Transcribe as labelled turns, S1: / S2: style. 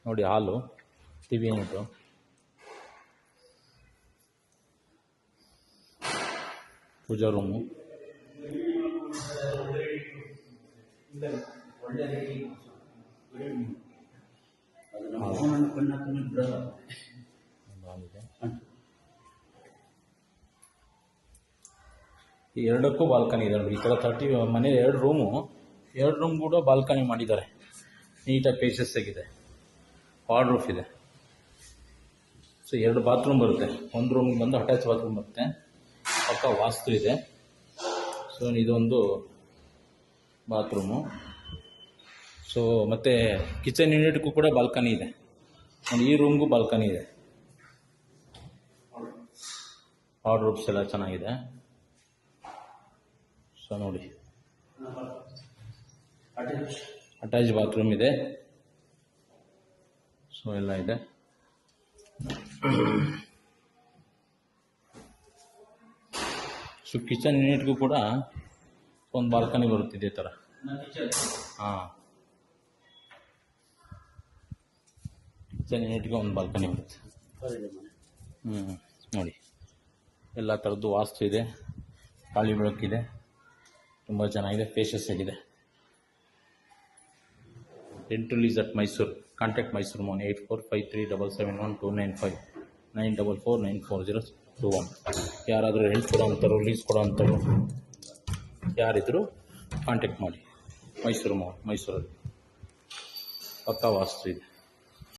S1: ನೋಡಿ ಹಾಲು, TV unit, ಪೂಜಾ room, ಈ ಎರಡಕ್ಕೂ ಬಾಲ್ಕನಿ ಇದೆ ನೋಡಿ. ಈ ಥರ 30 ಮನೆ 2 ರೂಮು, 2 ರೂಮ್ ಕೂಡ ಬಾಲ್ಕನಿ ಮಾಡಿದ್ದಾರೆ. ನೀಟಾಗಿ ಪೇಷಸ್ ಆಗಿದೆ. ವಾರ್ಡ್ ರೂಫ್ ಇದೆ. ಸೊ 2 ಬಾತ್ರೂಮ್ ಬರುತ್ತೆ. ಒಂದು ರೂಮ್ಗೆ ಬಂದು ಅಟ್ಯಾಚ್ ಬಾತ್ರೂಮ್ ಬರುತ್ತೆ. ಪಕ್ಕ ವಾಸ್ತು ಇದೆ. ಸೊ ಇದೊಂದು ಬಾತ್ರೂಮು. ಸೊ ಮತ್ತು ಕಿಚನ್ ಯೂನಿಟ್ಗೂ ಕೂಡ ಬಾಲ್ಕನಿ ಇದೆ. ಈ ರೂಮ್ಗೂ ಬಾಲ್ಕನಿ ಇದೆ. ವಾರ್ಡ್ ರೂಮ್ಸ್ ಎಲ್ಲ ಚೆನ್ನಾಗಿದೆ. ಸೊ ನೋಡಿ, ಅಟ್ಯಾಚ್ ಬಾತ್ರೂಮ್ ಇದೆ. ಸೊ ಎಲ್ಲ ಇದೆ. ಸೊ ಕಿಚನ್ ಯೂನಿಟ್ಗೂ ಕೂಡ ಒಂದು ಬಾಲ್ಕನಿ ಬರುತ್ತಿದೆ ಈ ಥರ. ಹಾಂ, ಕಿಚನ್ ಯೂನಿಟ್ಗೆ ಒಂದು ಬಾಲ್ಕನಿ ಬರುತ್ತೆ. ನೋಡಿ, ಎಲ್ಲ ಥರದ್ದು ವಾಸ್ತು ಇದೆ. ಗಾಳಿ ಬೆಳಕಿದೆ. ತುಂಬ ಚೆನ್ನಾಗಿದೆ. ಫೇಷಸ್ ಆಗಿದೆ. Rent to lease at Mysore. Contact Mysore ಮೋನ್ 8453771295 94494021. ಯಾರಾದರೂ ರೆಂಟ್ ಕೊಡೋ ಅಂಥವ್ರು, ಲೀಸ್ ಕೊಡೋ ಅಂಥವ್ರು ಯಾರಿದ್ರು ಕಾಂಟ್ಯಾಕ್ಟ್ ಮಾಡಿ. ಮೈಸೂರು ಮೋನ್, ಮೈಸೂರಲ್ಲಿ ಪಕ್ಕಾ ವಾಸ್ತು ಇದೆ.